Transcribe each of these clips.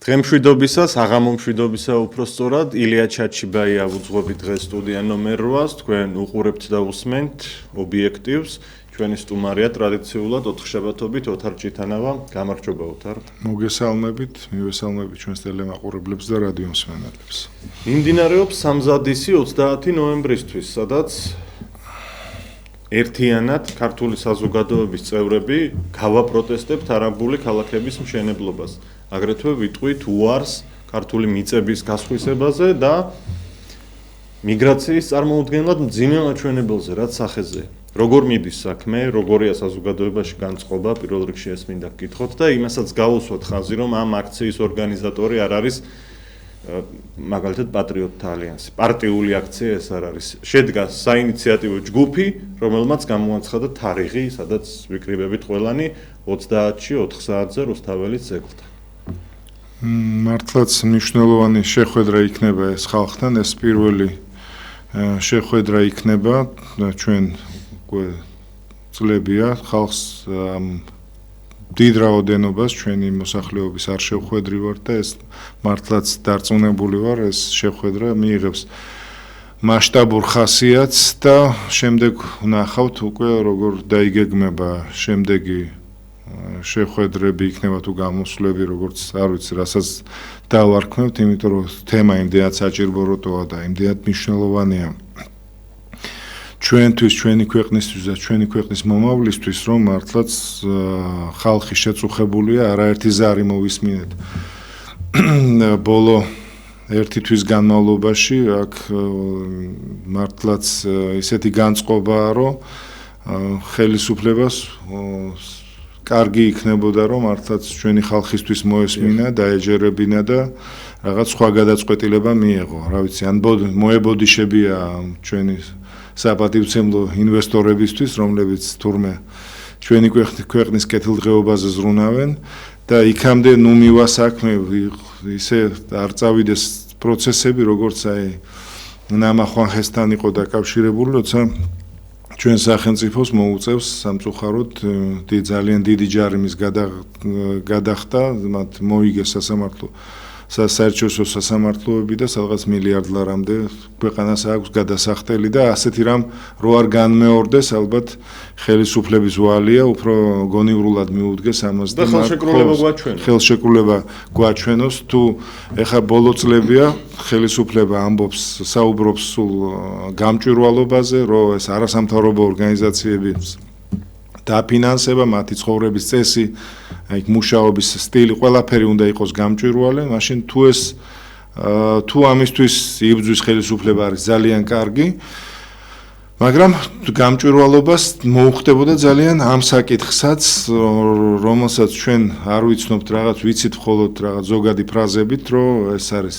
დღემშვიდობისას, აღამომშვიდობისა უფრო სწორად, ილია ჩაჩიბაია ვუძღვებით დღეს სტუდია ნომერ 8-ს, თქვენ უყურებთ და უსმენთ ობიექტივს. ჩვენი სტუმარია ტრადიციულად ოთხშაბათობით ოთარ ჭიტანავა. გამარჯობა ოთარ. მოგესალმებით, მივესალმებით ჩვენს ტელემაყურებლებს და რადიო მსმენელებს. მიმდინარეობს სამზადისი 30 ნოემბრისთვის, სადაც ერთიანად ქართული საზოგადოების წევრები გავაპროტესტებთ არაბული ქალაქების მშენებლობას. აგრეთვე ვიტყვით უარს ქართული მიწების გასხვისებაზე და მიგრაციის წარმოუდგენლად მძიმე მაჩვენებელზე, რაც სახეზეა. როგორ მიდის საქმე, როგორია საზოგადოებაში განწყობა, პირველ რიგში ეს მინდა გკითხოთ და იმასაც გავუსვათ ხაზი, რომ ამ აქციის ორგანიზატორი არ არის მაგალითად პატრიოტთა ალიანსი. პარტიული აქცია ეს არ არის. შედგა საინიციატივო ჯგუფი, რომელმაც გამოაცხადა თარიღი, სადაც ვიკრიბებით ყველანი 30-ში 4 საათზე რუსთაველის ძეგლთან. მართლაც მნიშვნელოვანი შეხვედრა იქნება ეს ხალხთან, ეს პირველი შეხვედრა იქნება ჩვენ წლებია ხალხს დიდ რაოდენობას ჩვენი მოსახლეობის არ შევხვედრივართ და ეს მართლაც დარწმუნებული ვარ ეს შეხვედრა მიიღებს მასშტაბურ ხასიათს და შემდეგ ვნახავთ უკვე როგორ დაიგეგმება შემდეგი შეხვედრები იქნება თუ გამოსვლები როგორც არ ვიცი რასაც დავარქმევთ იმიტომ რომ თემა იმდენად საჭიროა და იმდენად მნიშვნელოვანია ჩვენთვის ჩვენი ქვეყნისთვის და ჩვენი ქვეყნის მომავლისთვის რომ მართლაც ხალხი შეწუხებულია არაერთი ზარი მოვისმინეთ ბოლო ერთი თვის განმავლობაში აქ მართლაც ისეთი განწყობაა რომ ხელისუფლებას კარგი იქნებოდა რომ მართლაც ჩვენი ხალხისთვის მოესმინა დაეჯერებინა და რაღაც სხვა გადაწყვეტილება მიეღო რა ვიცი ან მოებოდიშებია ჩვენი საპატივცემლო ინვესტორებისთვის რომლებიც თურმე ჩვენი ქვეყნის კეთილდღეობაზე ზრუნავენ და იქამდე ნუ მივა საქმე ისე არ წავიდეს პროცესები როგორც აი ნამახვანხესთან იყო დაკავშირებული როცა ჩვენ სახელმწიფოს მოუწევს სამწუხაროდ ძალიან დიდი ჯარიმის გადახდა მათ მოიგეს სასამართლო საერთაშორისო სასამართლოები და სადღაც მილიარდ ლარამდე ქვეყანას აქვს გადასახდელი და ასეთი რამ რო არ განმეორდეს ალბათ ხელისუფლების ვალია უფრო გონივრულად მიუდგეს ამას და ხელშეკრულება გვაჩვენოს თუ ეხა ბოლო წლებია ხელისუფლება ამბობს საუბრობს სულ გამჭვირვალობაზე რომ ეს არასამთავრობო ორგანიზაციების დაფინანსება მათი ცხოვრების წესი აი მუშაობის სტილი ყველაფერი უნდა იყოს გამჭვირვალე მაშინ თუ ამისთვის იბრძვის ხელისუფლება არის ძალიან კარგი მაგრამ გამჭვირვალობას მოუხდებოდა ძალიან ამ საკითხსაც რომელსაც ჩვენ არ ვიცნობთ რაღაც ვიცით მხოლოდ რაღაც ზოგადი ფრაზებით რომ ეს არის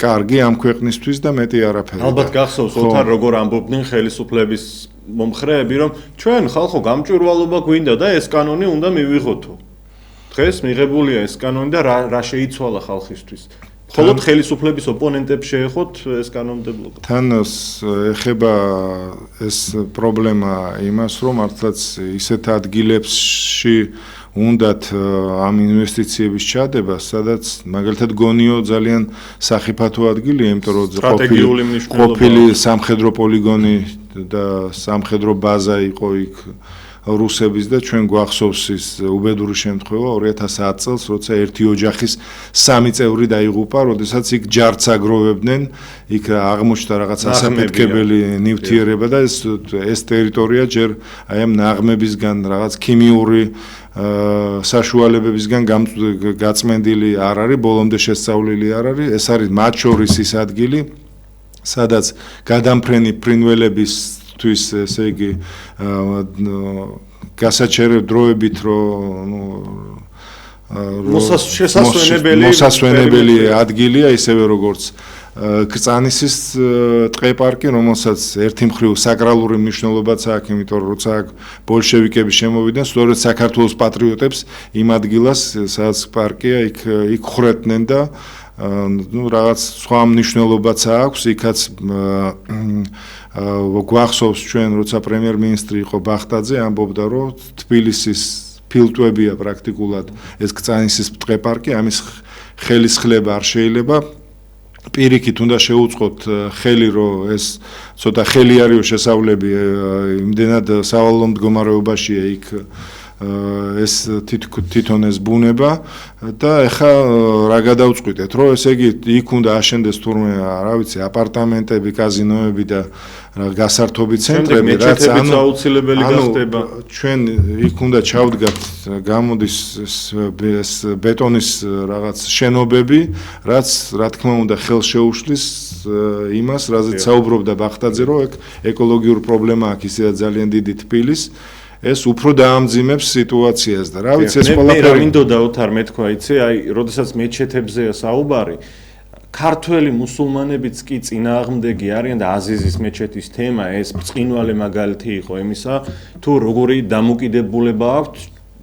კარგი ამ ქვეყნისთვის და მეტი არაფერი ალბათ გახსოვს ოთარ როგორ ამბობდნენ ხელისუფლების მომხრეები რომ ჩვენ ხალხო გამჭვირვალობა გვინდა და ეს კანონი უნდა მივიღოთო დღეს მიღებულია ეს კანონი და რა შეიცვალა ხალხისთვის მხოლოდ ხელისუფლების ოპონენტებს შეეხოთ ეს კანონმდებლობა თან ეხება ეს პრობლემა იმას რომ მართლაც ისეთ ადგილებში უნდათ ამ ინვესტიციების ჩადება სადაც მაგალითად გონიო ძალიან სახიფათო ადგილია იმიტომ რომ ყოფილი სამხედრო პოლიგონი და სამხედრო ბაზა იყო იქ რუსების და ჩვენ გვახსოვს ის უბედური შემთხვევა 2010 წელს როცა ერთი ოჯახის 3 წევრი დაიღუპა როდესაც იქ ჯარც აგროვებდნენ იქ აღმოჩნდა რაღაც ასაფეთქებელი ნივთიერება და ეს ტერიტორია ჯერ აი ამ ნაღმებისგან რაღაც ქიმიური საშუალებებისგან გაწმენდილი არ არის ბოლომდე შესწავლილი არ არის ეს არის მათ შორის ის ადგილი სადაც გადამფრენი ფრინველების თვის ესე იგი გასაჩერებ დროებით რომ მოსასვენებელი ადგილია ისევე როგორც კრწანისის ტყეპარკი რომელსაც ერთი მხრივ საკრალური მნიშვნელობაც აქვს იმიტომ რომ როცა ბოლშევიკები შემოვიდნენ სწორედ საქართველოს პატრიოტებს იმ ადგილას სადაც პარკია იქ ხრეთდნენ და ну რაღაც სხვა მნიშვნელობაც აქვს იქაც გვახსოვს ჩვენ როცა პრემიერ-მინისტრი იყო ბახტაძე ამბობდა რომ თბილისის ფილტვებია პრაქტიკულად ეს კრწანისის ტყეპარკი ამის ხელისხლება არ შეიძლება. პირიქით უნდა შეუწყოთ ხელი, რომ ეს ცოტა ხელი არისო შესავლები იმდენად სავალალო მდგომარეობაშია იქ ეს თვითონ ეს ბუნება და ეხა რა გადავწყვიტეთ, რომ ესე იგი იქ უნდა აშენდეს თურმე, რა ვიცი, აპარტამენტები, კაზინოები და გასართობი ცენტრები, რაც ანუ აუცილებელი გახდება. ჩვენ იქ უნდა ჩავდგათ, გამოდის ეს ბეტონის რაღაც შენობები, რაც რა თქმა უნდა ხელს შეუშლის იმას, რაზეც საუბრობდა ბახტაძე, რომ ეკოლოგიურ პრობლემა აქვს ისედაც ძალიან დიდი თბილის. ეს უფრო დაამძიმებს სიტუაციას და რა ვიცი ეს ყველაფერი მე მინდოდა ოთარ მეთქვა იცი აი როდესაც მეჩეთებზეა საუბარი ქართველი მუსულმანებიც კი წინააღმდეგი არიან და აზიზის მეჩეთის თემა ეს ბრწყინვალე მაგალითი იყო იმისა თუ როგორი დამოკიდებულება აქვთ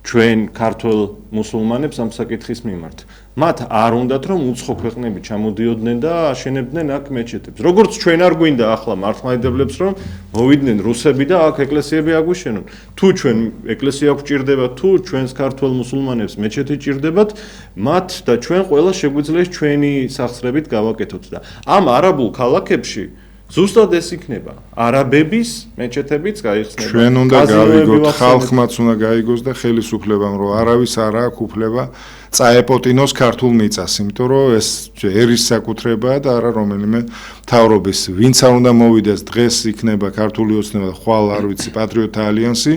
ჩვენ ქართველ მუსულმანებს ამ საკითხის მიმართ მათ არ უნდათ რომ უცხო ქვეყნები ჩამოდიოდნენ და აშენებდნენ აქ მეჩეთებს როგორც ჩვენ არ გვინდა ახლა მართლმადიდებლებს რომ მოვიდნენ რუსები და აქ ეკლესიები აგვიშენონ თუ ჩვენ ეკლესია გვჭირდება თუ ჩვენს ქართველ მუსულმანებს მეჩეთი ჭირდებათ მათ და ჩვენ ყველა შეგვიძლია ჩვენი სახსრებით გავაკეთოთ და ამ არაბულ ქალაქებში ზუსტად ეს იქნება არაბების მეჩეთებიც გაიხსნება ჩვენ უნდა გავიგოთ ხალხმაც უნდა გაიგოს და ხელისუფლებამ რომ არავის არ აქვს უფლება წაეპოტინოს ქართულ მიწას იმიტომ რომ ეს ერის საკუთრებაა და არა რომელიმე მთავრობის ვინც არ უნდა მოვიდეს დღეს იქნება ქართული ოცნება და ხვალ არ ვიცი პატრიოტთა ალიანსი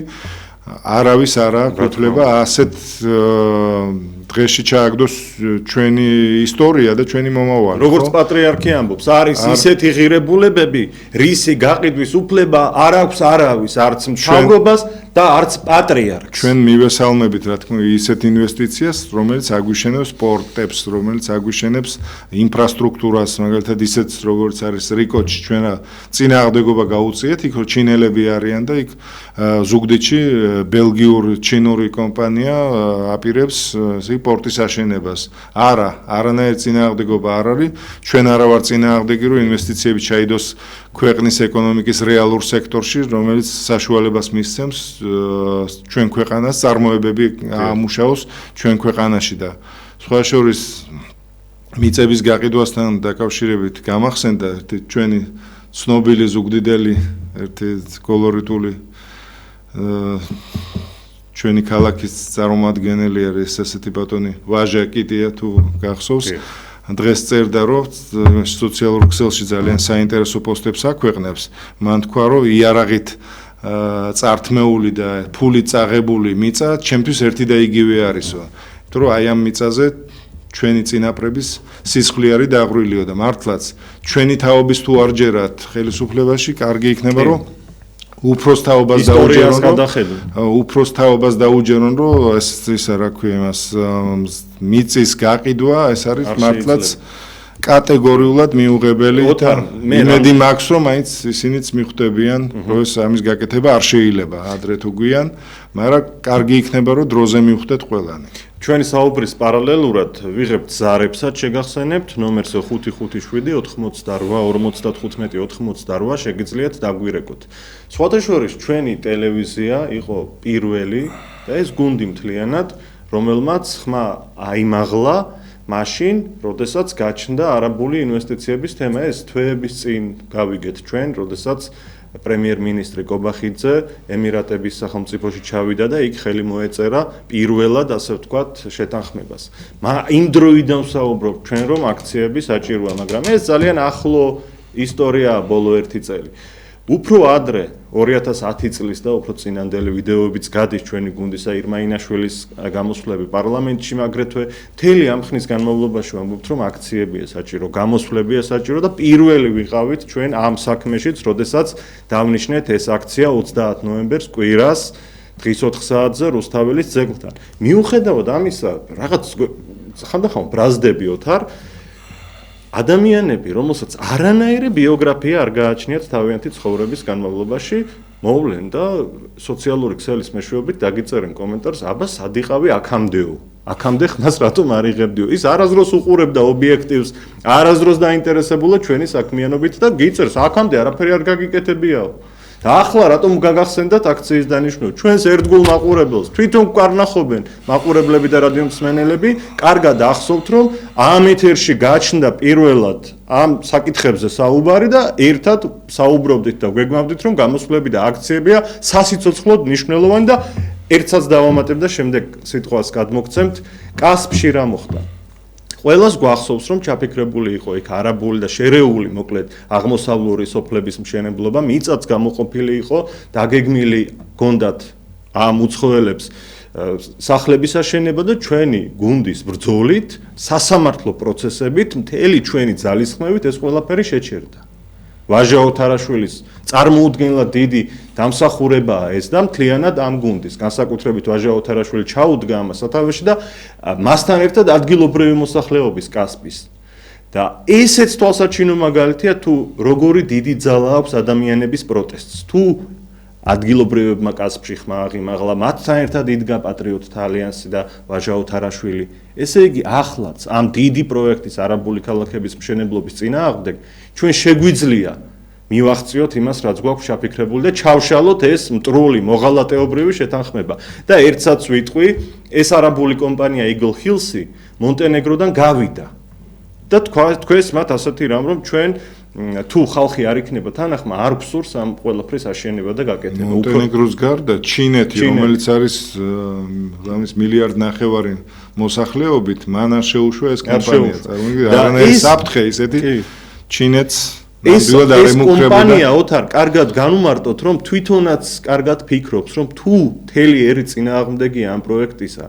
არავის არ აქვს უფლება ასეთ დღეში ჩააგდოს ჩვენი ისტორია და ჩვენი მომავალი. როგორც პატრიარქი ამბობს, არის ისეთი ღირებულებები, რისი გაყიდვის უფლება არ აქვს არავის, არც მთავრობას და არც პატრიარქს. ჩვენ მივესალმებით, რა თქმა უნდა, ისეთ ინვესტიციას, რომელიც აგვიშენებს სპორტებს, რომელიც აგვიშენებს ინფრასტრუქტურას, მაგალითად ისეთ როგორც არის რიკოჩი, ჩვენ წინააღმდეგობა გაუწიეთ, იქ რო ჩინელები არიან და იქ ზუგდიდში ბელგიურ ჩინური კომპანია აპირებს პორტის აშენებას. არა, არანაირი წინააღმდეგობა არ არის. ჩვენ არა ვარ წინააღმდეგი, რომ ინვესტიციები ჩაიდოს ქვეყნის ეკონომიკის რეალურ სექტორში, რომელიც საშუალებას მისცემს ჩვენ ქვეყანას წარმოებები ამუშაოს ჩვენ ქვეყანაში და სხვა შორის მიწების გაყიდვასთან დაკავშირებით გამახსენდა ერთი ჩვენი ცნობილი ზუგდიდელი ერთი კოლორიტული ჩვენი ქალაქის წარმომადგენელი არის ესეთი ბატონი ვაჟა კიტია თუ გახსოვს დღეს წერდა რომ სოციალურ ქსელში ძალიან საინტერესო პოსტებს აქვეყნებს მან თქვა რომ იარაღით წართმეული და ფულით წაღებული მიწა ჩემთვის ერთი და იგივე არისო იმიტომ რომ აი ამ მიწაზე ჩვენი წინაპრების სისხლი არის დაღვრილიო და მართლაც ჩვენი თაობის თუ არ ჯერათ ხელისუფლებაში კარგი იქნება რომ უფროს თაობას დაუჯერონ რომ ეს ისა რა ქვია იმას მიწის გაყიდვა ეს არის მართლაც კატეგორიულად მიუღებელი და იმედი მაქვს რომ მაინც ისინიც მიხვდებიან რომ ეს ამის გაკეთება არ შეიძლება ადრე თუ გვიან მაგრამ კარგი იქნება რომ დროზე მივხვდეთ ყველანი ჩვენი საუბრის პარალელურად ვიღებთ ზარებსაც შეგახსენებთ ნომერს 558-88-55-88 შეგიძლიათ დაგვირეკოთ. სხვათა შორის ჩვენი ტელევიზია იყო პირველი და ეს გუნდი მთლიანად რომელმაც ხმა აიმაღლა მაშინ, როდესაც გაჩნდა არაბული ინვესტიციების თემა ეს თვეების წინ გავიგეთ ჩვენ, როდესაც პრემიერ-მინისტრი კობახიძე ემირატების სახელმწიფოში ჩავიდა და იქ ხელი მოეწერა პირველად ასე ვთქვათ შეთანხმებას. იმ დროიდან ვსაუბრობ ჩვენ რომ აქციები საჭიროა, მაგრამ ეს ძალიან ახლო ისტორიაა ბოლო 1 წელი. უფრო ადრე 2010 წლის და უფრო წინანდელი ვიდეოებიც გადის ჩვენი გუნდისა ირმა ინაშვილის გამოსვლები პარლამენტში, აგრეთვე მთელი ამ ხნის განმავლობაში ვამბობთ, რომ აქციებია საჭირო, გამოსვლებია საჭირო და პირველი ვიყავით ჩვენ ამ საქმეშიც, როდესაც დავნიშნეთ ეს აქცია 30 ნოემბერს კვირას დღის 4 საათზე რუსთაველის ძეგლთან. მიუხედავად ამისა, რაღაც ხანდახან ბრაზდები ოთარ ადამიანები, რომელსაც არანაირი ბიოგრაფია არ გააჩნიათ თავიანთი ცხოვრების განმავლობაში, მოვლენ და სოციალური ქსელის მეშვეობით დაგიწერენ კომენტარს, აბა სად იყავი აქამდეო. აქამდე ხმას რატომ არ იღებდიო? ის არასდროს უყურებდა ობიექტივს, არასდროს დაინტერესებულა ჩვენი საქმიანობით და გიწერს, აქამდე არაფერი არ გაგიკეთებიაო. და ახლა რატომ გაგახსენდათ აქციის დანიშნულება? ჩვენს ერთგულ მაყურებელს თვითონ გვკარნახობენ მაყურებლები და რადიო მსმენელები, კარგად ახსოვთ, რომ ამ ეთერში გაჩნდა პირველად ამ საკითხებზე საუბარი და ერთად საუბრობდით და გვეგმავდით, რომ გამოსვლები და აქციებია სასიცოცხლოდ მნიშვნელოვანი და ერთსაც დავამატებ და შემდეგ სიტყვას გადმოგცემთ, კასპში რა მოხდა? ყველას გვახსოვს, რომ ჩაფიქრებული იყო იქ არაბული და შერეული, მოკლედ, აღმოსავლური სოფლების მშენებლობა, მიწაც გამოყოფილი იყო, დაგეგმილი გონდათ ამ უცხოელებს სახლების აშენება და ჩვენი გუნდის ბრძოლით, სასამართლო პროცესებით, მთელი ჩვენი ძალისხმევით ეს ყველაფერი შეჩერდა. ვაჟა ოთარაშვილის წარმოუდგენლად დიდი დამსახურებაა ეს და მთლიანად ამ გუნდის, განსაკუთრებით ვაჟა ოთარაშვილი ჩაუდგა ამას სათავეში და მასთან ერთად ადგილობრივი მოსახლეობის კასპის. და ესეც თვალსაჩინო მაგალითია თუ როგორი დიდი ძალა აქვს ადამიანების პროტესტს. თუ ადგილობრივებმა კასპში ხმა აღიმაღლა, მათთან ერთად იდგა პატრიოტთა ალიანსი და ვაჟა ოთარაშვილი. ესე იგი, ახლაც ამ დიდი პროექტის არაბული ქალაქების მშენებლობის წინააღმდეგ ჩვენ შეგვიძლია მივახციოთ იმას, რაც გვაქვს ჩაფიქრებული და ჩავშალოთ ეს მტრული მოღალატეობრივი შეთანხმება. და ერთსაც ვიტყვი, ეს არაბული კომპანია Eagle Hills-ი მონტენეგროდან გავიდა. და თქვენს მათ ასეთი რამ, რომ ჩვენ თუ ხალხი არ იქნება თანახმა, არ გვსურს ამ ყველაფრის აშენება და გაკეთება. მონტენეგროს გარდა ჩინეთი, რომელიც არის ამის მილიარდ ნახევარი მოსახლეობით, მან არ შეუშვა ეს კომპანია. არანაირი საფრთხე ისეთი ჩინეთს ეს კომპანია ოთარ კარგად განუმარტოთ, რომ თვითონაც კარგად ფიქრობს, რომ თუ მთელი ერი წინააღმდეგია ამ პროექტისა,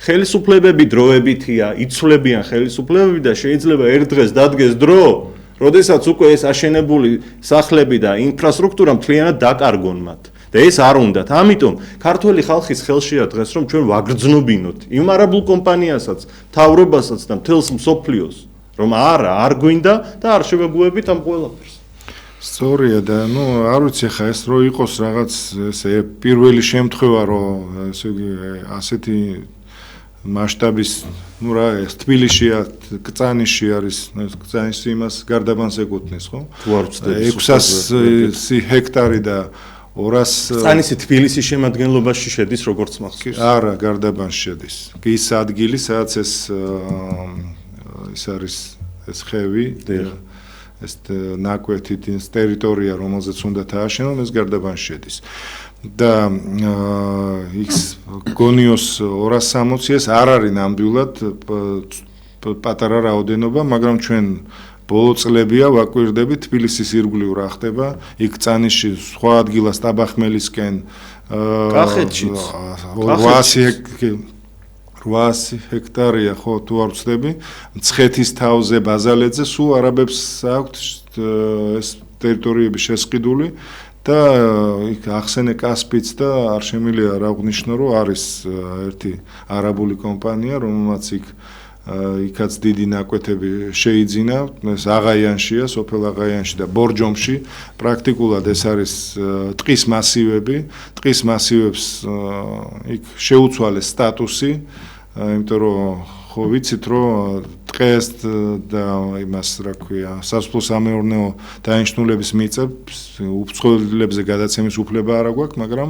ხელისუფლებები დროებითია, იცვლებიან ხელისუფლებები და შეიძლება ერთ დღეს დადგეს დრო, როდესაც უკვე ეს აშენებული სახლები და ინფრასტრუქტურა მთლიანად დაკარგონ მათ. და ეს არ უნდათ. ამიტომ ქართველი ხალხის ხელშია დღეს, რომ ჩვენ ვაგრძნობინოთ იმ არაბულ კომპანიასაც, მთავრობასაც და მთელს მსოფლიოს, რომ არ გვინდა და არ შევეგუებით ამ ყველაფერს. სწორია და არ ვიცი ხა ეს რო იყოს რაღაც ესე პირველი შემთხვევა რომ ესე იგი ასეთი მასშტაბის რა ეს თბილისშია, კწანიში არის, კწანისი იმას გარდაბანს ეკუთვნის, ხო? თუ არ ვცდები 600 ჰექტარი და 200 კწანისი თბილისის შემადგენლობაში შედის როგორც მახსოვს? არა, გარდაბანში შედის. ის ადგილი, სადაც ეს არის ეს ხევი, ეს ნაკვეთი ის ტერიტორია, რომელზეც უნდა დააშენონ, ეს გარდაბანში შედის. და X გონიოს 260-ის არ არის ნამდვილად პატარა რაოდენობა, მაგრამ ჩვენ ბოლო წლებია ვაკვირდებით თბილისის ირგვლივ რა ხდება, იქ წანიში სხვა ადგილას ტაბახმელისკენ კახეთშიც 800 ჰექტარია ხო თუ არ ვცდები, მცხეთის თავზე ბაზალეთზე სულ არაბებს აქვთ ეს ტერიტორიები შესყიდული და იქ ახსენე კასპიც და არ შემიძლია რა ვღნიშნო რომ არის ერთი არაბული კომპანია რომელმაც იქაც დიდი ნაკვეთები შეიძინა ეს აღაიანშია სოფელ აღაიანში და ბორჯომში პრაქტიკულად ეს არის ტყის მასივები ტყის მასივებს იქ შეუცვალეს სტატუსი იმიტომ რომ ხო ვიცით რომ ტყეს და იმას რა ქვია სასოფლო-სამეურნეო დანიშნულების მიწებს უცხოელებზე გადაცემის უფლება არ აქვს მაგრამ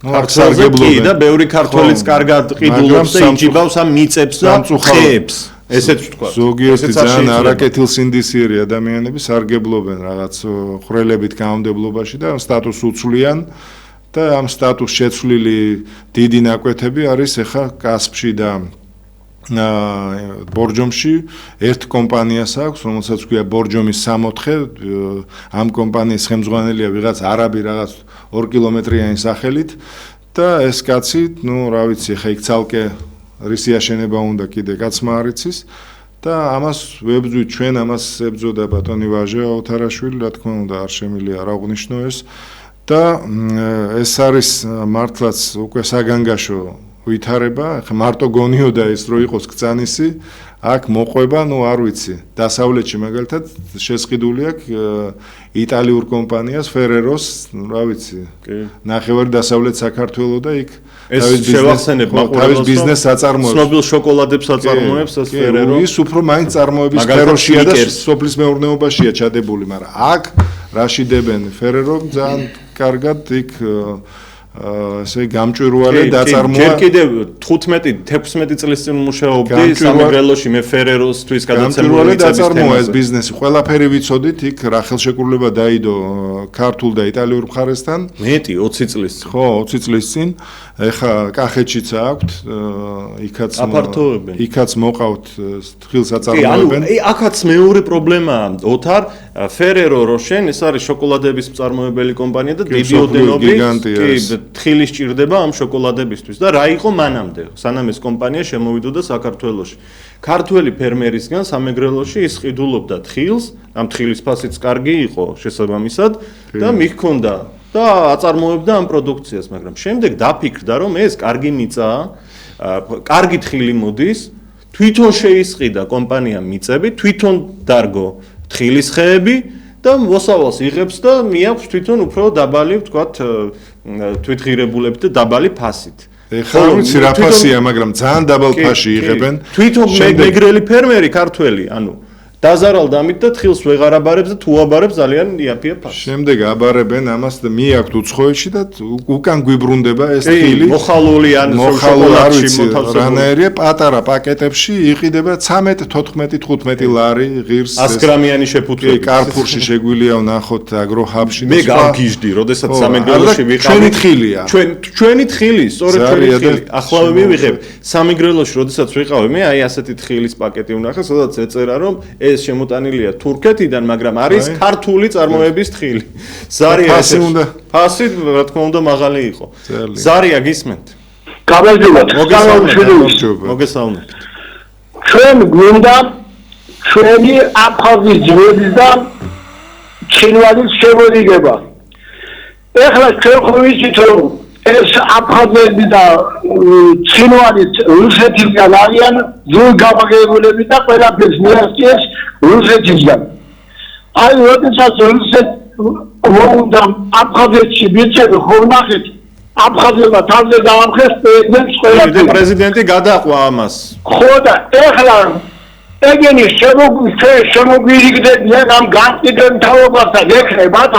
ქართველზე კი და ბევრი ქართველიც კარგად ყიდულობს და იჭიბავს ამ მიწებს და ხეებს ესეც ვთქვა ზოგიერთი ძალიან არაკეთილსინდისიერი ადამიანები სარგებლობენ რაღაც ხრელებით გამომდებლობაში და სტატუსს უცვლიან და ამ სტატუსს შეცვლილი დიდი ნაკვეთები არის ახლა კასპში და ბორჯომში ერთ კომპანიას აქვს, რომელსაც ქვია ბორჯომის 64, ამ კომპანიის ხელმძღვანელია ვიღაც არაბი რაღაც 2 კილომეტრიანი სახელით და ეს კაცი, რა ვიცი, ხა იქ ცალკე რისი აშენება უნდა კიდე კაცმა არ იცის და ამას ვებძვით ჩვენ, ამას ებძოდა ბატონი ვაჟა ოთარაშვილი, რა თქმა უნდა, არ შემიძლია რა ვღნიშნო ეს და ეს არის მართლაც უკვე საგანგაშო ვითარება, ხა მარტო გონიოდა ეს რო იყოს კწანისი, აქ მოყვება, არ ვიცი, დასავლეთში მაგალითად შესყიდული აქვს იტალიურ კომპანიას Ferreros, რა ვიცი. ნახევარი დასავლეთ საქართველოს და იქ ეს შევახსენებ თავის ბიზნესს აწარმოებს. ცნობილ შოკოლადებს აწარმოებს ეს Ferrero. ის უფრო მაინც წარმოების სფეროშია და სოფლის მეურნეობაშია ჩადებული, მაგრამ აქ რაში დებენ Ferrero ძალიან კარგად იქ ესე გამჭვირვალე დაწარმოა. ჯერ კიდევ 15-16 წლის წინ მუშაობდი სამეგრელოში მე ფერეროსთვის გადაცემული მიწების თემაზე. ეს ბიზნესი ყველაფერი ვიცოდით, იქ რა ხელშეკრულება დაიდო ქართულ და იტალიურ მხარესთან. მეტი 20 წლის წინ. ხო, 20 წლის წინ. ეხა კახეთშიც აქვთ, იქაც მოყავთ თხილს აწარმოებენ. კი, ანუ აქაც მეორე პრობლემაა, ოთარ Ferrero Rocher, ეს არის შოკოლადების მწარმოებელი კომპანია და დიდი ოდენობით თხილი სჭირდება ამ შოკოლადებისთვის და რა იყო მანამდე, სანამ ეს კომპანია შემოვიდოდა საქართველოში. ქართველი ფერმერისგან სამეგრელოში ის ყიდულობდა თხილს, ამ თხილის ფასიც კარგი იყო შესაბამისად და მიჰქონდა და აწარმოებდა ამ პროდუქციას, მაგრამ შემდეგ დაფიქრდა, რომ ეს კარგი მიწაა, კარგი თხილი მოდის, თვითონ შეისყიდა კომპანიამ მიწები, თვითონ დარგო თხილის ხეები და მოსავალს იღებს და მიაქვს თვითონ უფრო დაბალი, ვთქვათ, თვითღირებულებით და დაბალი ფასით. ეხლა ვიცი რა ფასია, მაგრამ ძალიან დაბალ ფასში იღებენ. თვითონ მეგრელი ფერმერი ქართველი, ანუ დაზარალ დამით და თხილს ვეღარ აბარებს და თუ აბარებს ძალიან იაფია ფასი. შემდეგ აბარებენ ამას და მიაქვთ უცხოეთში და უკან გვიბრუნდება ეს თხილი. მოხალული ან შოკოლადში მოთავსებული. რანაირია პატარა პაკეტებში იყიდება 13, 14, 15 ლარი ღირს. 100 გრამიანი შეფუთვები. კარფურში შეგვიძლია ვნახოთ აგროჰაბში და მე გავგიჟდი, როდესაც სამეგრელოში ვიყავი. ჩვენი თხილია. ჩვენი თხილი, სწორედ ჩვენი თხილი. ახლა მივიღებ სამეგრელოში, როდესაც ვიყავი, მე აი ასეთი თხილის პაკეტი ვნახე, სადაც ეწერა რომ ეს შემოტანილია თურქეთიდან, მაგრამ არის ქართული წარმოების თხილი. ზარია ფასი, რა თქმა უნდა, მაღალი იყო. ზარია გისმენთ? გამარჯობათ. მოგესალმებით. ჩვენ გვინდა ჩვენი აფხაზის ძვების და ჩინვალის შემოდგება. ეხლა ჩვენ ხო ვიცით რომ ეს აფხაზები და ჩინვალის რუსეთიდან არიან ძველ გამაგრებულები და ყველაფერს მიაღწიეს რუსეთისგან. აი, როდესაც რუსეთ მოუნდა აფხაზეთში მიწები ხო ვნახეთ, აფხაზებმა თავზე დაამხეს პრეზიდენტს ყველაფერს. პრეზიდენტი გადაყვა ამას. ხო და ეხლა ეგენი შემოგვირიგდებიან ამ განწირულ მთავრობასთან ეკრებათ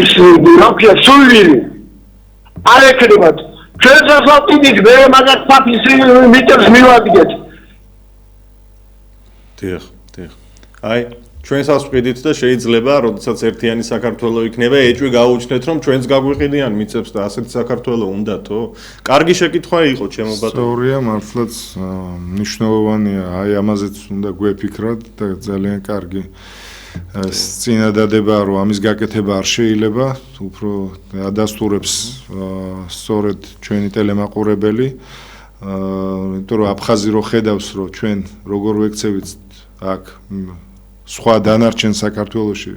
ის ნოქია სულვილი. არ ეკრებათ. ჩვენ სასწაულით მე მაგათ ფაფის მიწებს მივადგეთ. დიახ. აი, ჩვენ სასწაულით და შეიძლება, როდესაც ერთიანი საქართველო იქნება, ეჭვი გაუჩნდეთ, რომ ჩვენს გაგვიყიდიან მიწებს და ასეთი საქართველო უნდათო? კარგი შეკითხვა იყო, ჩემო ბატონო. სწორია, მართლაც მნიშვნელოვანია, აი ამაზეც უნდა გვეფიქრათ და ძალიან კარგი წინადადება, რომ ამის გაკეთება არ შეიძლება, უფრო ადასტურებს სწორედ ჩვენი ტელემაყურებელი, იმიტომ რომ აფხაზი რო ხედავს, რომ ჩვენ როგორ ვექცევით აქ სხვა დანარჩენ საქართველოში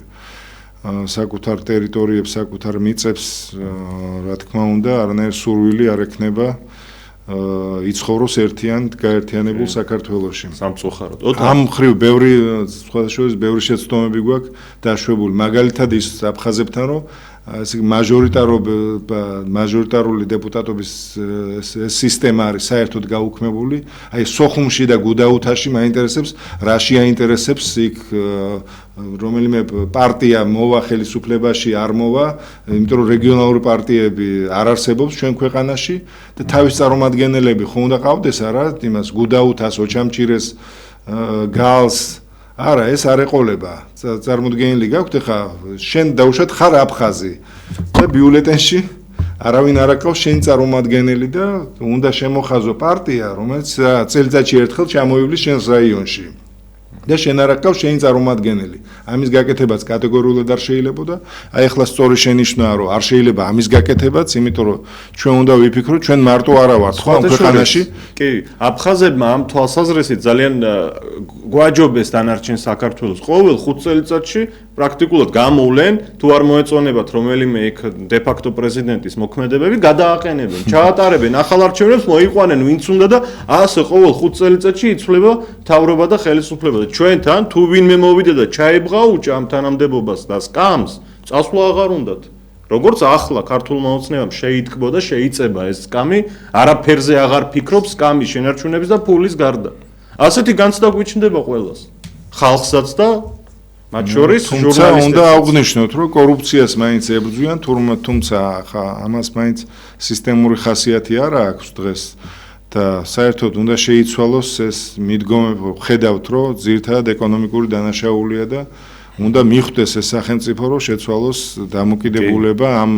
საკუთარ ტერიტორიებს, საკუთარ მიწებს, რა თქმა უნდა, არანაირი სურვილი არ ექნება იცხოვროს გაერთიანებულ საქართველოში. სამწუხაროდ. ამ მხრივ ბევრი სხვადასხვა ბევრი შეცდომები გვაქვს დაშვებული. მაგალითად ის აფხაზებთან რომ მაჟორიტარული დეპუტატობის სისტემა არის საერთოდ გაუქმებული. აი სოხუმში და გუდაუთაში მაინტერესებს, რაში აინტერესებს იქ რომელიმე პარტია მოვა ხელისუფლებაში არ მოვა, იმიტომ რომ რეგიონალური პარტიები არ არსებობს ჩვენ ქვეყანაში და თავის წარმომადგენლები ხო უნდა ყავდეს არა, იმას გუდაუთას, ოჩამჭირეს, გალს არა, ეს არ ეყოლება. წარმოდგენილი გაქვთ, ხა შენ დაუშვათ ხარ აფხაზი და ბიულეტენში არავინ არ აკავს შენ წარმომადგენელი და უნდა შემოხაზო პარტია, რომელიც წელიწადში ერთხელ ჩამოივლის შენს რაიონში. და შენ არ აკავს შენი წარმომადგენელი. ამის გაკეთებაც კატეგორიულად არ შეიძლებოდა. აი ახლა სწორი შენიშვნაა, რომ არ შეიძლება ამის გაკეთებაც, იმიტომ რომ ჩვენ უნდა ვიფიქროთ, ჩვენ მარტო არა ვართ ხო ამ ქვეყანაში. კი, აფხაზებმა ამ თვალსაზრისით ძალიან გვაჯობეს დანარჩენ საქართველოს. ყოველ 5 წელიწადში პრაქტიკულად გამოვლენ, თუ არ მოეწონებათ რომელიმე იქ დე-ფაქტო პრეზიდენტის მოქმედებები, გადააყენებენ, ჩაატარებენ ახალ არჩევნებს, მოიყვანენ ვინც უნდა და ასე ყოველ 5 წელიწადში იცვლება მთავრობა და ხელისუფლება. ჩვენთან თუ ვინმე მოვიდა და ჩაებღაუჭა ამ თანამდებობას და სკამს, წასვლა აღარ უნდათ. როგორც ახლა ქართულმა ოცნებამ შეითქმო და შეიწება ეს სკამი, არაფერზე აღარ ფიქრობს სკამის შენარჩუნების და ფულის გარდა. ასეთი განცდა გვიჩნდება ყველას. ხალხსაც და მათ შორის თუმცა უნდა აღვნიშნოთ, რომ კორუფციას მაინც ებრძვიან, თუმცა ხა ამას მაინც სისტემური ხასიათი არ აქვს დღეს და საერთოდ უნდა შეიცვალოს ეს მიდგომები, ხედავთ, რომ ძირითადად ეკონომიკური დანაშაულია და უნდა მიხვდეს ეს სახელმწიფო, რომ შეცვალოს დამოკიდებულება ამ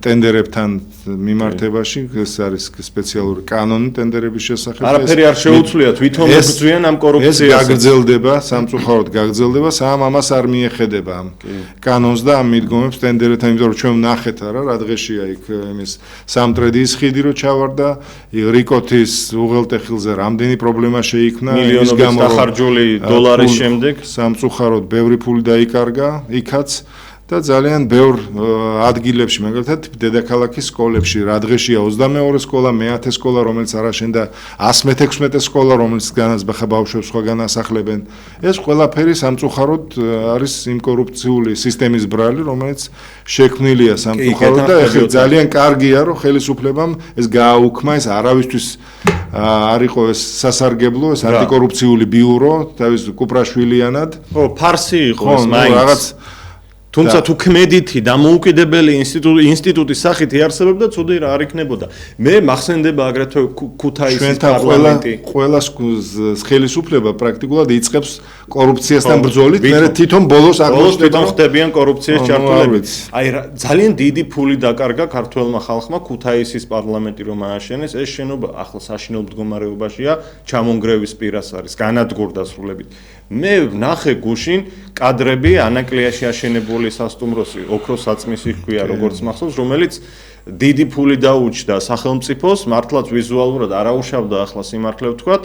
ტენდერებთან მიმართებაში, ეს არის სპეციალური კანონი ტენდერების შესახებ. არაფერი არ შეუცვლიათ, ვითომ ებრძვიან ამ კორუფციას. ეს გაგრძელდება, სამწუხაროდ გაგრძელდება, ამას არ მიეხედება ამ კანონს და ამ მიდგომებს ტენდერებთან, იმიტომ რომ ჩვენ ვნახეთ არა, რა დღეშია იქ იმის სამტრედიის ხიდი რო ჩავარდა, რიკოთის უღელტეხილზე რამდენი პრობლემა შეიქმნა მილიონობით დახარჯული დოლარის შემდეგ. სამწუხაროდ ბევრი ფული დაიკარგა იქაც და ძალიან ბევრ ადგილებში, მაგალითად დედაქალაქის სკოლებში, რა დღეშია 22 სკოლა, მე-10 სკოლა, რომელიც არ აშენდა 116 სკოლა, რომელიც განაზბახა ბავშვებს სხვაგან ასახლებენ. ეს ყველაფერი სამწუხაროდ არის იმ კორუფციული სისტემის ბრალი, რომელიც შექმნილია სამწუხაროდ და ეხლა ძალიან კარგია, რომ ხელისუფლებამ ეს გააუქმა, ეს არავისთვის არ იყო ეს სასარგებლო, ეს ანტიკორუფციული ბიურო, თავის კუპრაშვილიანად. ხო, ფარსი იყო ეს მაინც. თუმცა თუ ქმედითი დამოუკიდებელი ინსტიტუტის სახით იარსებებდა, ცუდი რა არ იქნებოდა. მე მახსენდება აგრეთვე ქუთაისის პარლამენტი. ყველა ხელისუფლება პრაქტიკულად იწყებს კორუფციასთან ბრძოლით, მე თვითონ ბოლოს აღნიშნებენ ხდებიან კორუფციის ჩართულებით. აი ძალიან დიდი ფული დაკარგა ქართველმა ხალხმა ქუთაისის პარლამენტი რომ ააშენეს, ეს შენობა ახლა საშინელ მდგომარეობაშია, ჩამონგრევის პირას არის, განადგურდა სრულებით. მე ვნახე გუშინ კადრები ანაკლიაში აშენებული სასტუმროსი, ოქროს საწმისი ჰქვია, როგორც მახსოვს, რომელიც დიდი ფული დაუჭდა სახელმწიფოს, მართლაც ვიზუალურად არაუშავდა ახლა სიმართლე ვთქვათ.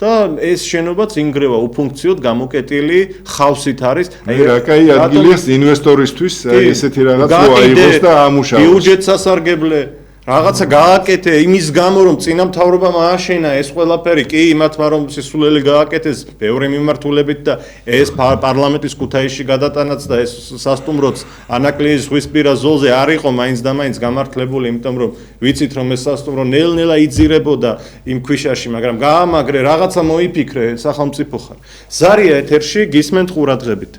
და ეს შენობაც ინგრევა უფუნქციოდ გამოკეტილი ხავსით არის. აი რა კაი ადგილია ინვესტორისთვის, აი ესეთი რაღაც აიღოს და ამუშავოს. ბიუჯეტს ასარგებლე რაღაცა გააკეთე იმის გამო რომ წინა მთავრობამ ააშენა ეს ყველაფერი კი იმათმა რომ სისულელი გააკეთეს ბევრი მიმართულებით და ეს პარლამენტის ქუთაისში გადატანაც და ეს სასტუმროც ანაკლიის ზღვისპირა ზოლზე არ იყო მაინც და მაინც გამართლებული, იმიტომ რომ ვიცით რომ ეს სასტუმრო ნელ-ნელა იძირებოდა იმ ქვიშაში, მაგრამ გაამაგრე რაღაცა მოიფიქრე სახელმწიფო ხარ. ზარია ეთერში გისმენთ ყურადღებით.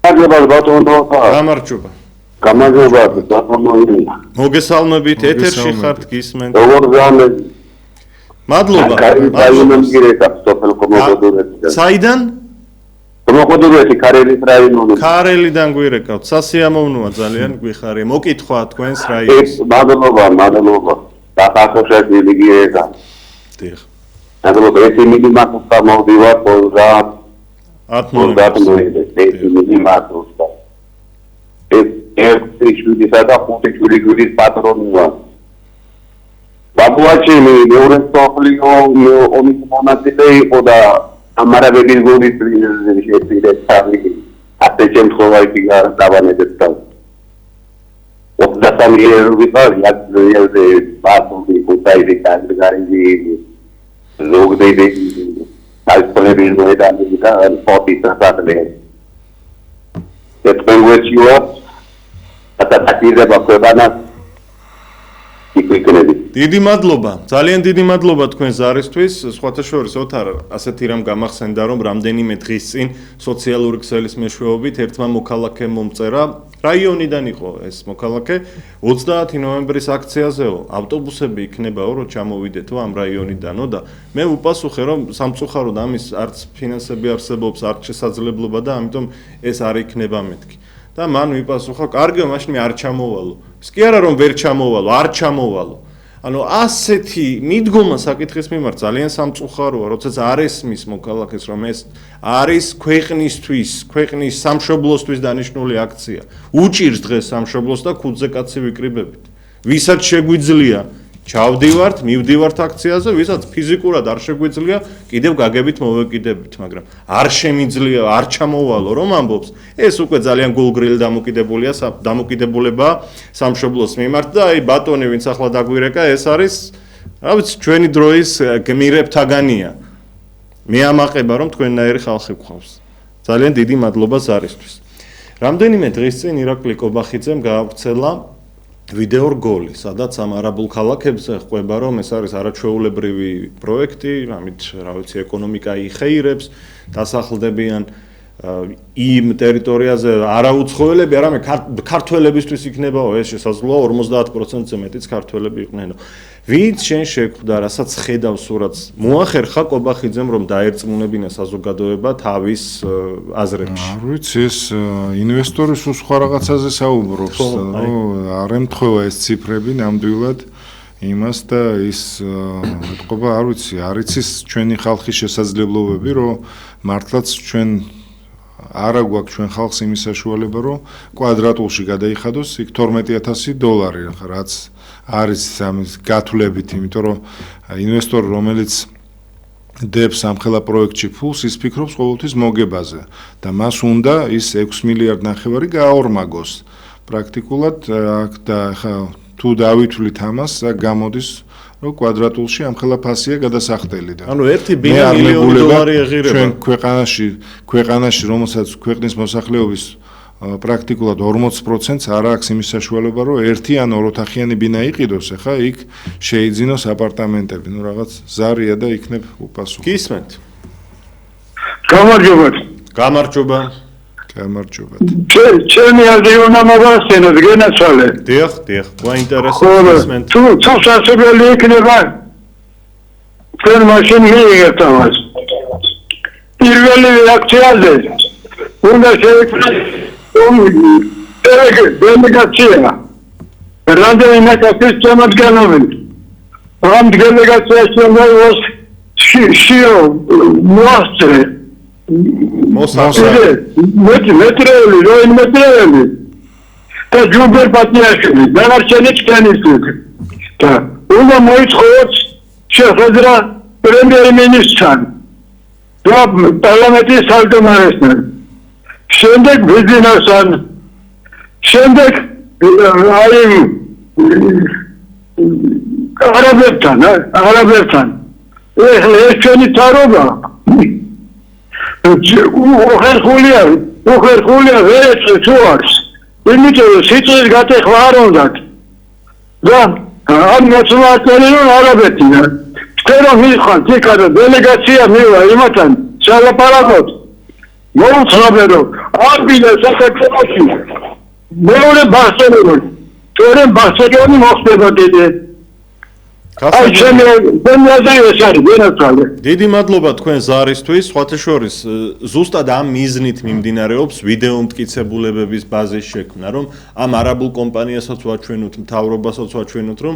გამარჯობა. გამარჯობა ბატონო. მოგესალმებით, ეთერში ხართ გისმენთ. როგორ გამარჯობა. მადლობა. საიდან? მოგოდურეთი ქარელის რაიონი. ქარელიდან გვირეკავთ. სასიამოვნოა ძალიან გვიხარია. მოკითხვა თქვენს რაიონს. მადლობა. დახახოშები გიგიედა. დიახ. მადლობა, ეს მინიმუმს მოვდივარ პოზა. 10 მინიმუმს. ერთი შვიდისა და ხუთი შვიდის პატრონია. ბაბუაჩემი მეორე მსოფლიო ომის მონაწილე იყო და ამარაბების გოლის შეეცდიდა ასე შემთხვევაში დავანებდა. 23 იერი ვიყავი პასუხი ქუთაისის კანდიდატი ზოგადად ალპონების მოედანი და ფოტის ასადლე. ეცბენგვეჩიო დიდი მადლობა, ძალიან დიდი მადლობა თქვენ ზარისთვის. სხვათა შორის ოთარ ასეთი რამ გამახსენდა, რომ რამდენიმე დღის წინ სოციალური ქსელის მეშვეობით ერთმა მოქალაქემ მომწერა, რაიონიდან იყო ეს მოქალაქე, 30 ნოემბრის აქციაზეო, ავტობუსები იქნებაო, რომ ჩამოვიდეთო ამ რაიონიდანო და მე ვუპასუხე, რომ სამწუხაროდ ამის არც ფინანსები არსებობს, არც შესაძლებლობა და ამიტომ ეს არ იქნება მეთქი. და მან ვიპასუხა, კარგია, მაშინ მე არ ჩამოვალო. ის კი არა რომ ვერ ჩამოვალო, არ ჩამოვალო. ანუ ასეთი მიდგომა საკითხის მიმართ ძალიან სამწუხაროა, როდესაც არ ესმის მოქალაქეს, რომ ეს არის ქვეყნისთვის, ქვეყნის სამშობლოსთვის დანიშნული აქცია. უჭირს დღეს სამშობლოს და ქუდზე კაცი ვიკრიბებით. ვისაც შეგვიძლია ჩავდივართ, მივდივართ აქციაზე, ვისაც ფიზიკურად არ შეგვიძლია, კიდევ გაგებით მოვეკიდებით, მაგრამ არ შემიძლია, არ ჩამოვალო, რომ ამბობს. ეს უკვე ძალიან გულგრილი დამოკიდებულება სამშობლოს მიმართ და აი ბატონი, ვინც ახლა დაგვირეკა, ეს არის, რა ვიცი, ჩვენი დროის გმირებთაგანია. მე ამაყება, რომ თქვენნაირი ხალხი გვყავს. ძალიან დიდი მადლობა ზარისთვის. რამდენიმე დღის წინ ირაკლი კობახიძემ გაავრცელა ვიდეო რგოლი, სადაც ამ არაბულ ქალაქებზე ყვება, რომ ეს არის არაჩვეულებრივი პროექტი, ამით, რა ვიცი, ეკონომიკა იხეირებს, დასახლდებიან იმ ტერიტორიაზე არაუცხოელები, არამედ ქართველებისთვის იქნებაო, ეს შესაძლოა 50%-ზე მეტიც ქართველები იყვნენ. ვინც შენ შეხვდა, რასაც ხედავს სურათს, მოახერხა კობახიძემ რომ დაერწმუნებინა საზოგადოება თავის აზრებში. არ ვიცი, ეს ინვესტორი სულ სხვა რაღაცაზე საუბრობს, არ ემთხვევა ეს ციფრები ნამდვილად იმას და ის მეთყობა, არ ვიცი, არ იცის ჩვენი ხალხის შესაძლებლობები, რომ მართლაც ჩვენ არა გვაქვს ჩვენ ხალხს იმის საშუალება, რომ კვადრატულში გადაიხადოს იქ $12,000, რაც არის ამის გათვლებით, იმიტომ რომ ინვესტორი, რომელიც დებს ამხელა პროექტში ფულს, ის ფიქრობს ყოველთვის მოგებაზე და მას უნდა ის 6 მილიარდ ნახევარი გააორმაგოს. პრაქტიკულად აქ და ხა თუ დავითვლით ამას, გამოდის რომ კვადრატულში ამხელა ფასია გადასახდელი და ანუ 1 ბილიონი დოლარი ეღირება ჩვენ ქვეყანაში რომელსაც ქვეყნის მოსახლეობის პრაქტიკულად 40%-ს არ აქვს იმის საშუალება რომ ერთი ან ოროთახიანი ბინა იყიდოს, ახლა იქ შეიძინოს აპარტამენტები, ნუ რაღაც ზარია და იქნებ უპასუხო. გისმენთ? გამარჯობა. გამარჯობათ. ჩემი აზრი უნდა მოგახსენოთ, გენაცვალე. დიახ, გვაინტერესებს გისმენთ. თუ სასწრაფელი იქნება, ჩვენ მაშინ მიიღებთ ამას. პირველი რეაქციაზე უნდა შეექმნას დელეგაცია. რამდენიმე კაცის შემადგენლობით. ამ დელეგაციაში უნდა იყოს შიო მოასწრე. მეტრეელი, როინმეტრეელი და ჯუბერ პატიაშვილი, დანარჩენი ჩქენისთვის და უნდა მოიწყოს შეხვედრა პრემიერ-მინისტრთან და პარლამენტის თავმჯდომარესთან, შემდეგ ბიზნესთან, შემდეგ არაბებთან. ეს ჩვენი თარობა უხერხულია ვერეწ თუ არის, იმიტომ რომ სიწვის გატეხვა არ უნდათ და ამ მოწმოებული რომ არაბეთია. თქვენ რომ მიხართ იქა და დელეგაცია მივა იმათთან სალაპარაკოთ, მოუცნობე რომ არბინა საქართველოში მეორე ბახტეონი, თქვენ ბახტეონი მოხდება დიდი. დიდი მადლობა თქვენ ზარისთვის, სხვათა შორის ზუსტად ამ მიზნით მიმდინარეობს ვიდეო მტკიცებულებების ბაზის შექმნა, რომ ამ არაბულ კომპანიასაც ვაჩვენოთ, მთავრობასაც ვაჩვენოთ, რომ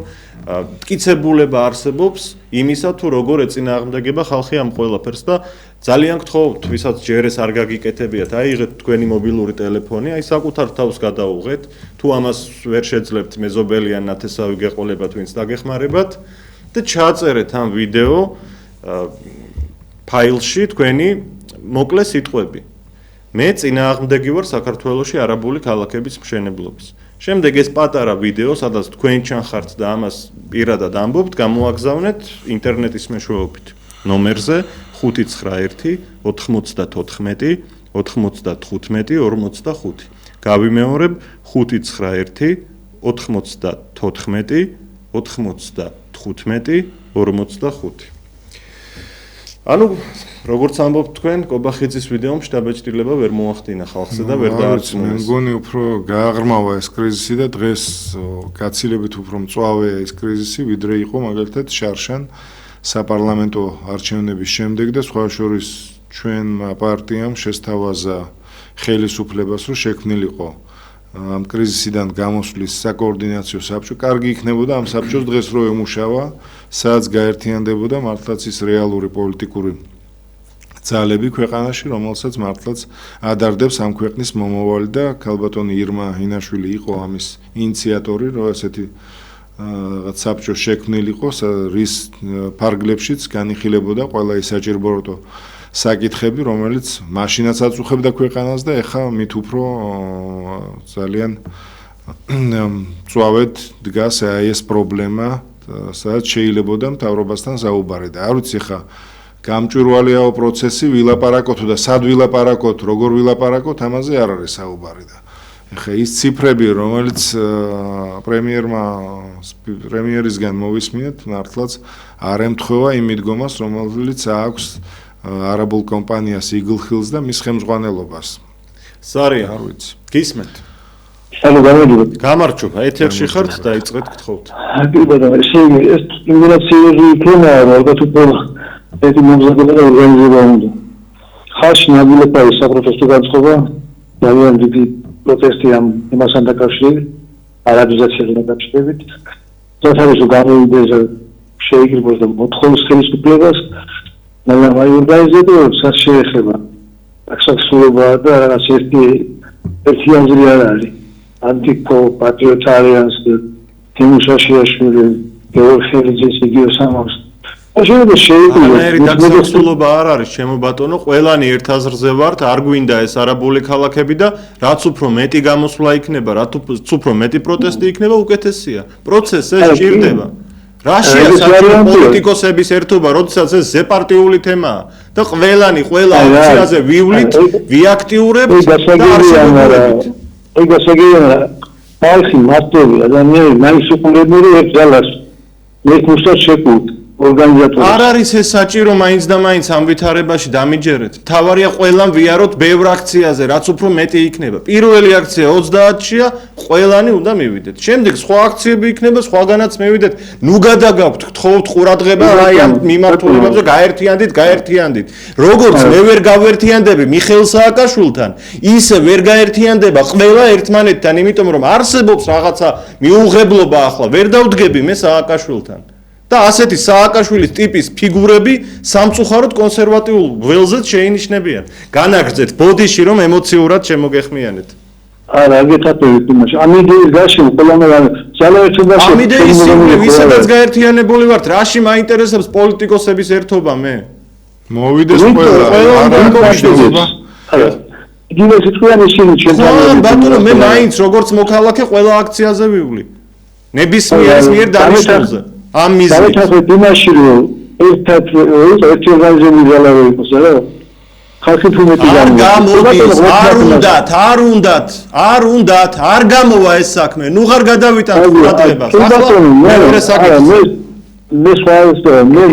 მტკიცებულება არსებობს იმისა, თუ როგორ ეწინააღმდეგება ხალხი ამ ყველაფერს და ძალიან გთხოვთ, ვისაც ჯერ ეს არ გაგიკეთებიათ, აიღეთ თქვენი მობილური ტელეფონი, აი საკუთარ თავს გადაუღეთ, თუ ამას ვერ შეძლებთ მეზობელი ან ნათესავი გეყოლებათ, ვინც დაგეხმარებათ და ჩაწერეთ ამ ვიდეო ფაილში თქვენი მოკლე სიტყვები. მე წინააღმდეგი ვარ საქართველოში არაბული ქალაქების მშენებლობის. შემდეგ ეს პატარა ვიდეო, სადაც თქვენ ჩანხართ და ამას პირადად ამბობთ, გამოაგზავნეთ ინტერნეტის მეშვეობით ნომერზე 591 94 95 45. გავიმეორებ 591 94 95 45. ანუ როგორც ამბობთ თქვენ, კობახიძის ვიდეომ შტაბეჭდილება ვერ მოახდინა ხალხზე და ვერ დაარწმუნეს. მე მგონი უფრო გააღრმავა ეს კრიზისი და დღეს გაცილებით უფრო მწვავეა ეს კრიზისი, ვიდრე იყო მაგალითად შარშან საპარლამენტო არჩევნების შემდეგ და სხვა შორის ჩვენმა პარტიამ შესთავაზა ხელისუფლებას, რომ შექმნილიყო ამ კრიზისიდან გამოსვლის საკოორდინაციო საბჭო. კარგი იქნებოდა ამ საბჭოს დღეს რო ემუშავა, სადაც გაერთიანდებოდა მართლაც ის რეალური პოლიტიკური ძალები ქვეყანაში, რომელსაც მართლაც ადარდებს ამ ქვეყნის მომავალი და ქალბატონი ირმა ინაშვილი იყო ამის ინიციატორი, რომ ესეთი რაღაც საბჭო შექმნილიყო, რის ფარგლებშიც განიხილებოდა ყველა ის საჭიროებო საკითხები, რომელიც მაშინაც აწუხებდა ქვეყანას და ეხლა მით უფრო ძალიან მწვავედ დგას ეს პრობლემა, სადაც შეიძლებოდა მთავრობასთან საუბარი და არ ვიცი ხა გამჭვირვალეაო პროცესი ვილაპარაკოთ და სად ვილაპარაკოთ, როგორ ვილაპარაკოთ, ამაზე არ არის საუბარი და ეხლა ის ციფრები, რომელიც პრემიერისგან მოვისმინეთ, მართლაც არ ემთხვევა იმ მიდგომას, რომელიც აქვს არაბულ კომპანიას იგლხილს და მის ხელმძღვანელობას. სარია, არ ვიცი. გისმენთ? გამარჯობა. გამარჯობა, ეთერში ხართ, დაიწყეთ გთხოვთ. კი ბატონო, ეს იმდენად სერიოზული იქნება, რომ ალბათ უფრო ერთი მომზადება და ორგანიზება უნდა. ხალხი ნაბილება ის საპროტესტო განწყობა, ძალიან დიდი პროტესტი ამასთან დაკავშირებით, არაბიზაციასთან დაკავშირებით. სათავეში გამოვიდეს შეიგრიბოს და მოთხოვს ხელისუფლებას, მაგრამ აი ორგანიზატორებს არ შეეხება. აქსახსულობა და რაღაც ერთი აზრი არ არის. ანტიკო პატრიოტარიანს თიმუშაშიაშვილი გეორგიელიძის იგივე სამოს ანაერი დაქსახსულობა არ არის ჩემო ბატონო, ყველანი ერთ აზრზე ვართ, არ გვინდა ეს არაბული ქალაქები და რაც უფრო მეტი გამოსვლა იქნება, რაც უფრო მეტი პროტესტი იქნება, უკეთესია. პროცესს ეს სჭირდება. რაშია საჭირო პოლიტიკოსების ერთობა, როდესაც ეს ზეპარტიული თემაა და ყველანი ყველა აქციაზე ვივლით, ვიაქტიურებთ და არსებობთ. ეგ გასაგებია, ხალხი მარტივი ადამიანი მაინც უყურებელი ერთ ძალას მე გუსტად შეკუთ ორგანიზატორს. არ არის ეს საჭირო მაინც და მაინც ამ ვითარებაში დამიჯერეთ. თავარია ყველამ ვიაროთ ბევრ აქციაზე, რაც უფრო მეტი იქნება. პირველი აქცია 30-შია, ყველანი უნდა მივიდეთ. შემდეგ სხვა აქციები იქნება, სხვაგანაც მივიდეთ. ნუ გადაგაქვთ, გთხოვთ ყურადღება აი ამ მიმართულებებზე, გაერთიანდით. როგორც მე ვერ გავერთიანდები მიხეილ სააკაშვილთან, ისე ვერ გაერთიანდება ყველა ერთმანეთთან, იმიტომ რომ არსებობს რაღაცა მიუღებლობა ახლა, ვერ დავდგები მე სააკაშვილთან. და ასეთი სააკაშვილის ტიპის ფიგურები სამწუხაროდ კონსერვატიულ ველზეც შეინიშნებიან. განაგრძეთ ბოდიში რომ ემოციურად შემოგეხმიანეთ. არა, გეთათებით იმაში. ამ იდეის გაშენ ყველანაირ ძალაერთობაში ამ იდეის სიმბოლო ვისაც გაერთიანებული ვართ, რაში მაინტერესებს პოლიტიკოსების ერთობა მე? მოვიდეს ყველა გამოვიდეს. იგივე სიტყვიანი ისინი ჩემთან. ბატონო, მე მაინც როგორც მოქალაქე ყველა აქციაზე ვივლი. ნებისმიერის მიერ დანიშნულზე. ამ მიზნით. დავეთანხმდით იმაში, რომ ერთი ორგანიზებული ძალა იყოს, რა. ხალხი თუ მეტი გამოდის, არ უნდათ, არ გამოვა ეს საქმე. ნუ ღარ გადავიტანთ ყურადღებას. ახლა მეორე საკითხი. მე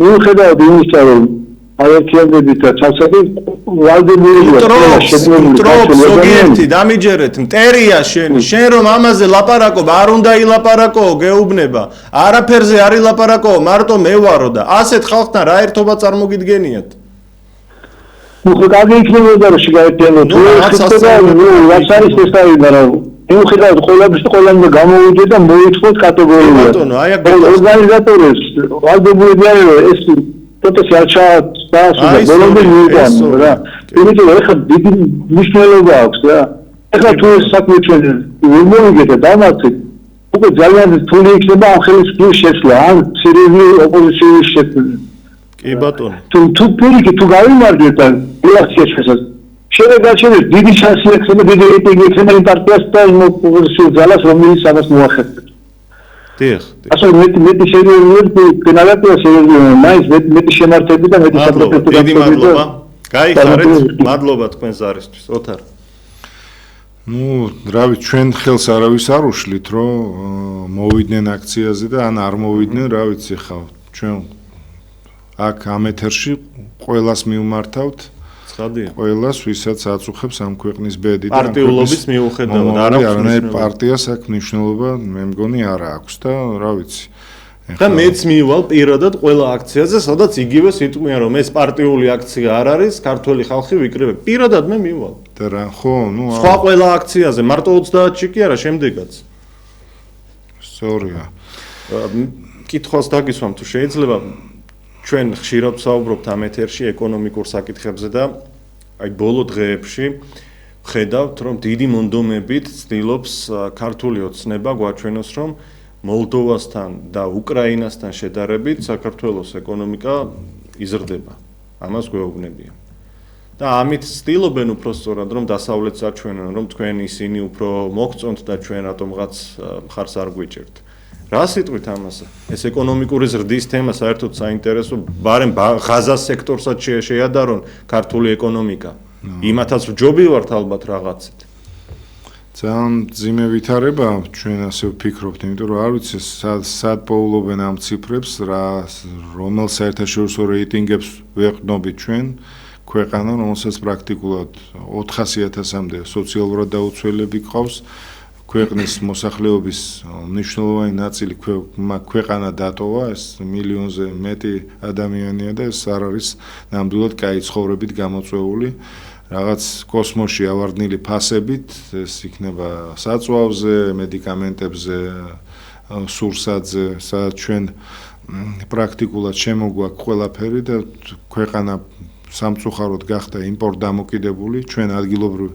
მიუხედავად იმისა, რომ აერთიანდებით და ცალსადი ვალდებულია ზოგიერთი დამიჯერეთ მტერია შენ რომ ამაზე ლაპარაკობ არ უნდა ილაპარაკო გეუბნება არაფერზე არ ილაპარაკო მარტო მე ვარო და ასეთ ხალხთან რა ერთობა წარმოგიდგენიათ ნუ ხოთი იქნებოდა რომ შეგაერთიანოთ რაც არის ეს არის მაგრამ მიუხედავად ყველაფერს ყველანი გამოვიდეს და მოითხოვოთ კატეგორიულად ბატონო აი ორგანიზატორებს ვალდებულები არიან ეს პროტესტი არ ჩაასრულა ბოლომდე მიიღო რა იმიტომ რომ ეხლა დიდი მნიშვნელობა აქვს რა ეხლა თუ ეს საქმე ჩვენ ვერ მოვიგეთ და დამატეთ უკვე ძალიან რთული იქნება ამ ხელისუფლების შეცვლა ან სერიოზული ოპოზიციის შეცვლა კი ბატონო თუ პირიქით თუ გავიმარჯვეთ და რეაქცია შესაც შეგაჩერეთ დიდი შანსი ექნება დიდი რეიტინგი ექნება იმ პარტიას და იმ ოპოზიციურ ძალას რომელიც ამას მოახერხებს დიახ ასე მეტი სერიოზული პენალატია სერიოზული მაინც მეტი შემართები და მეტი საპროტესტო დიდი მადლობა გაიხარეთ მადლობა თქვენს არისთვის ოთარ ნუ რავი ჩვენ ხელს არავის არ უშლით რომ მოვიდნენ აქციაზე და ან არ მოვიდნენ რა ვიცი ხა ჩვენ აქ ამ ეთერში ყველას მივმართავთ ცხადია ყველას ვისაც აწუხებს ამ ქვეყნის ბედი და პარტიულობის მიუხედავად არ აქვს არანაირ პარტიას აქ მნიშვნელობა მე მგონი არ აქვს და რა ვიცი და მეც მივალ პირადად ყველა აქციაზე სადაც იგივე სიტყვია რომ ეს პარტიული აქცია არ არის ქართველი ხალხი ვიკრიბებ პირადად მე მივალ და რა ხო ნუ სხვა ყველა აქციაზე მარტო 30-ში კი არა შემდეგაც სწორია კითხვას დაგისვამ თუ შეიძლება ჩვენ ხშირად ვსაუბრობთ ამ ეთერში ეკონომიკურ საკითხებზე და აი ბოლო დღეებში ვხედავთ რომ დიდი მონდომებით ცდილობს ქართული ოცნება გვაჩვენოს რომ მოლდოვასთან და უკრაინასთან შედარებით საქართველოს ეკონომიკა იზრდება ამას გვეუბნებიან და ამით ცდილობენ უფრო სწორად რომ დასავლეთს აჩვენონ რომ თქვენ ისინი უფრო მოგწონთ და ჩვენ რატომღაც მხარს არ გვიჭერთ რა სიტყვით ამაზე ეს ეკონომიკური ზრდის თემა საერთოდ საინტერესო ბარემ ღაზას სექტორსაც შეადარონ ქართული ეკონომიკა იმათაც ვჯობი ვართ ალბათ რაღაცით ძალიან ძიმე ვითარება ჩვენ ასე ვფიქრობთ, იმიტომ რომ არ ვიცი სად პოულობენ ამ ციფრებს, რომელ საერთაშორისო რეიტინგებს ვეყნობით ჩვენ ქვეყანა, რომელსაც პრაქტიკულად 400,000-მდე სოციალურად დაუცველები გყავს. ქვეყნის მოსახლეობის მნიშვნელოვანი ნაწილი ქვეყანა დატოვა, ეს მილიონზე მეტი ადამიანია და ეს არ არის ნამდვილად კაი ცხოვრებით გამოწვეული. რაღაც კოსმოსში ავარდნილი ფასებით, ეს იქნება საწვავზე, მედიკამენტებზე, სურსათზე, სადაც ჩვენ პრაქტიკულად შემოგვაქვს ყველაფერი და ქვეყანა სამწუხაროდ გახდა იმპორტ დამოკიდებული, ჩვენ ადგილობრივ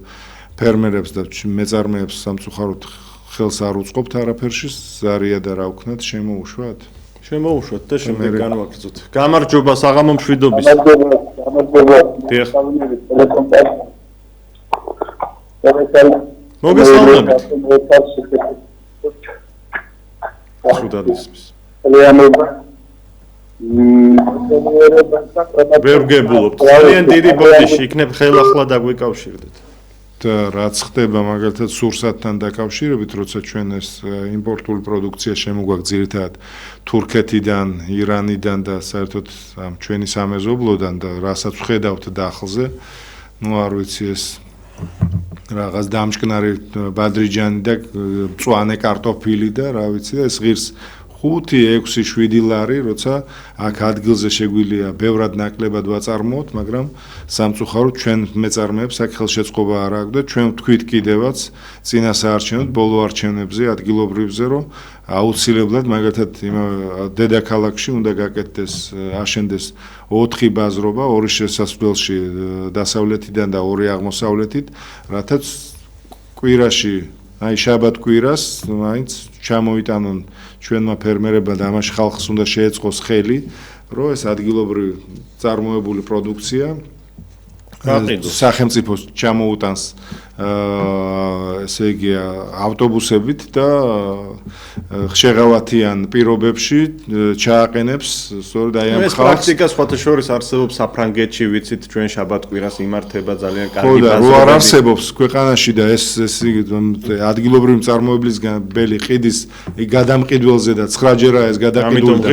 ფერმერებს და მეწარმეებს სამწუხაროდ ხელს არ უწყობთ არაფერში, ზარია და რა ვქნათ, შემოუშვათ. შემოუშვათ და შემდეგ განვაგრძოთ. გამარჯობა, საღამო მშვიდობის. მოგესალმებით. სუდად ისმის. ვერ გებულობთ. ძალიან დიდი ბოდიში იქნებ ხელახლა დაგვიკავშირდეთ. და რაც ხდება მაგალითად სურსათთან დაკავშირებით, როცა ჩვენ ეს იმპორტული პროდუქცია შემოგვაქვს ძირითადად თურქეთიდან, ირანიდან და საერთოდ ამ ჩვენი სამეზობლოდან და რასაც ვხედავთ დახლზე, ну არ ვიცი ეს რაღაც დამჭკნარი ბადრიჯანი და მწვანე კარტოფილი და რა ვიცი და ეს ღირს 5, 6, 7 ლარი, როცა აქ ადგილზე შეგვიძლია ბევრად ნაკლებად ვაწარმოოთ, მაგრამ სამწუხაროდ ჩვენ მეწარმეებს აქ ხელშეწყობა არ აქვს და ჩვენ ვთქვით კიდევაც წინა საარჩევნოდ ბოლო არჩევნებზე ადგილობრივზე, რომ აუცილებლად მაგალითად დედაქალაქში უნდა გაკეთდეს, აშენდეს 4 ბაზრობა, 2 შესასვლელში დასავლეთიდან და 2 აღმოსავლეთით, რათაც კვირაში აი შაბათ-კვირას მაინც ჩამოიტანონ ჩვენმა ფერმერებმა და ამაში ხალხს უნდა შეეწყოს ხელი, რომ ეს ადგილობრივი წარმოებული პროდუქცია სახელმწიფოს ჩამოუტანს ესე იგი ავტობუსებით და ხშეღავათიან პირობებში ჩააყენებს სწორედ აი ამ ხალხს. ეს პრაქტიკა სხვათა შორის არსებობს საფრანგეთში, ვიცით, ჩვენ შაბათ-კვირას იმართება ძალიან კარგი ბაზრები. ხო და არ არსებობს ქვეყანაში და ეს ადგილობრივი მწარმოებლისგან ბელი ყიდის გადამყიდველზე და 9-ჯერაა ეს გადაყიდული და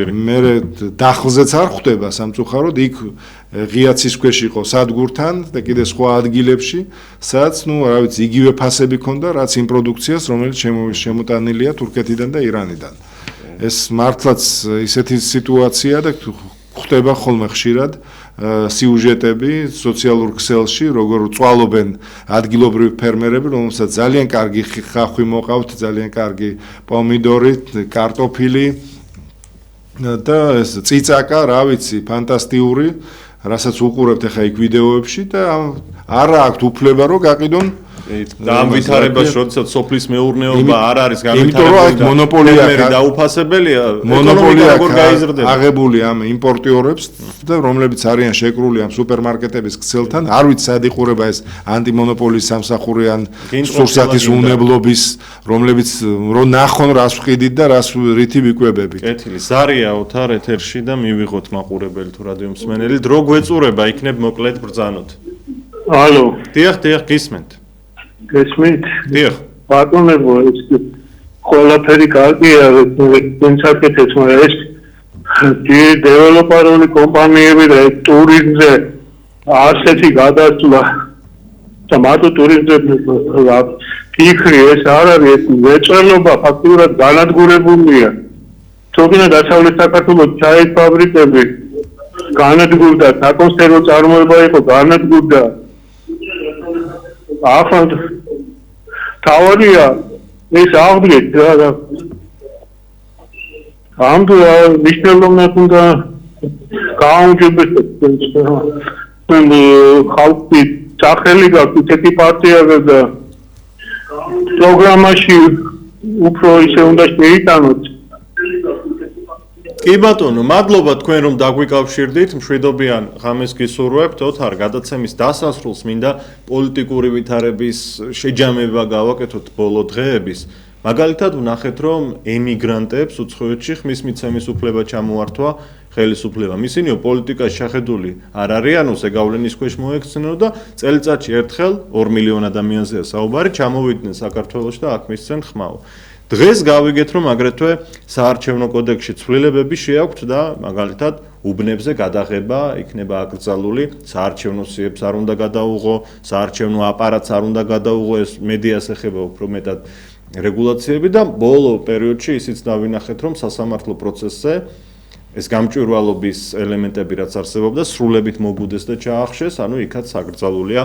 მე დახლზეც არ ხვდება სამწუხაროდ იქ ღიაცის ქვეშ იყო სადგურთან და კიდე სხვა ადგილებში, სადაც ნუ რა ვიცი, იგივე ფასები ქონდა, რაც იმ პროდუქციას, რომელიც შემოტანილია თურქეთიდან და ირანიდან. ეს მართლაც ისეთი სიტუაცია და ხდება ხოლმე ხშირად სიუჟეტები სოციალურ ქსელში, როგორ წვალობენ ადგილობრივი ფერმერები, რომელსაც ძალიან კარგი ხახვი მოყავთ, ძალიან კარგი პომიდორი, კარტოფილი და ეს წიწაკა, რა ვიცი, ფანტასტიკური, რასაც უყურებთ ახლა იქ ვიდეოებში და არა აქვთ უფლება რომ გაყიდონ და ამ ვითარებას როდესაც სოფლის მეურნეობა არ არის განვითარებული, იმიტომ რომ აქ მონოპოლია დაუფასებელია, მონოპოლია აღებული ამ იმპორტიორებს და რომლებიც არიან შეკრული ამ სუპერმარკეტების ქსელთან, არ ვიცი სად იყურება ეს ანტიმონოპოლიის სამსახური ან სურსათის უნებლობის, რომლებიც რო ნახონ რას ვყიდით და რას რითი ვიკვებებით. კეთილი, ზარია ოთარ ეთერში და მივიღოთ მაყურებელი თუ რადიო მსმენელი, დრო გვეწურება, იქნებ მოკლედ ბრძანოთ. ალო. დიახ, გისმენთ. გესმით? დიახ. ბატონებო, ეს ყველაფერი კარგია, ვინცაკეთეთ, მაგრამ ეს დეველოპერული კომპანიები და ტურიზმზე ასეთი გადასვლა და მარტო ტურიზმზე ფიქრი ეს არ არის, ეს მეწველობა ფაქტურად განადგურებულია. თუმცა დასავლეთ საქართველოს ჩაის ფაბრიკები განადგურდა, საკონსერვო წარმოება იყო განადგურდა. ახლა თავია ეს აღდგეთ რა ამ მნიშვნელოვნად უნდა გააუმჯობესდეს ხალხი სახელი გაქვს ესეთი პარტიაზე და პროგრამაში უფრო ისე უნდა შეიტანოთ. კი ბატონო, მადლობა თქვენ რომ დაგვიკავშირდით, მშვიდობიან ღამეს გისურვებთ, ოთარ გადაცემის დასასრულს მინდა პოლიტიკური ვითარების შეჯამება გავაკეთოთ ბოლო დღეების. მაგალითად ვნახეთ, რომ ემიგრანტებს უცხოეთში ხმის მიცემის უფლება ჩამოართვა ხელისუფლებამ. ისინი პოლიტიკაში შეხედული არ არიან, ზეგავლენის ქვეშ მოექცნენ და წელიწადში ერთხელ 2 მილიონ ადამიანზეა საუბარი, ჩამოვიდნენ საქართველოში და აქ მისცენ ხმაო. დღეს გავიგეთ, რომ აგრეთვე საარჩევნო კოდექსში ცვლილებები შეაქვთ და მაგალითად უბნებზე გადაღება იქნება აკრძალული, საარჩევნო სიებს არ უნდა გადაუღო, საარჩევნო აპარატს არ უნდა გადაუღო, ეს მედიას ეხება უფრო მეტად რეგულაციები და ბოლო პერიოდში ისიც დავინახეთ, რომ სასამართლო პროცესზე ეს გამჭვირვალობის ელემენტები რაც არსებობდა, სრულებით მოგუდეს და ჩაახშეს, ანუ იქაც აკრძალულია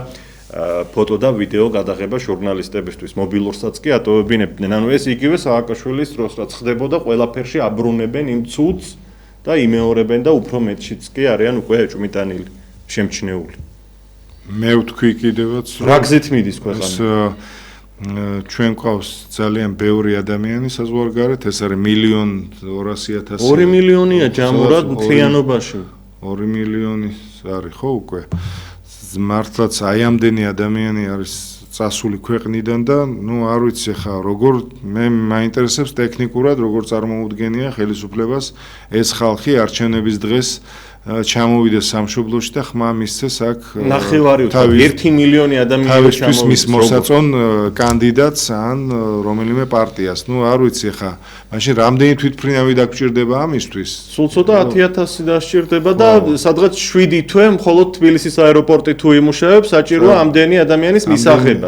ფოტო და ვიდეო გადაღება ჟურნალისტებისთვის, მობილურსაც კი ატოვებინებდნენ. ანუ ეს იგივე სააკაშვილის დროს რაც ხდებოდა, ყველაფერში აბრუნებენ იმ ცუდს და იმეორებენ და უფრო მეტშიც კი არიან უკვე ეჭვმიტანილი, შემჩნეული. მე ვთქვი კიდევაც, რა გზით მიდის ქვეყანა? ჩვენ ყავს ძალიან ბევრი ადამიანი საზღვარგარეთ, ეს არის 1,200,000. 2 მილიონია ჯამურად მთლიანობაში. 2 მილიონი არის ხო უკვე? მართლაც აი ამდენი ადამიანი არის წასული ქვეყნიდან და არ ვიცი ხა როგორ მე მაინტერესებს ტექნიკურად როგორ წარმოუდგენია ხელისუფლებას ეს ხალხი არჩევნების დღეს ჩამოვიდეს სამშობლოში და ხმა მისცეს აქ ნახევარი 1 მილიონი ადამიანი თავისთვის მის მოსაწონ კანდიდატს ან რომელიმე პარტიას. არ ვიცი ხა მაშინ რამდენი თვითმფრინავი დაგჭირდება ამისთვის? სულ ცოტა 10,000 დასჭირდება და სადღაც 7 თვე მხოლოდ თბილისის აეროპორტი თუ იმუშავებს, საჭიროა ამდენი ადამიანის მისაღება.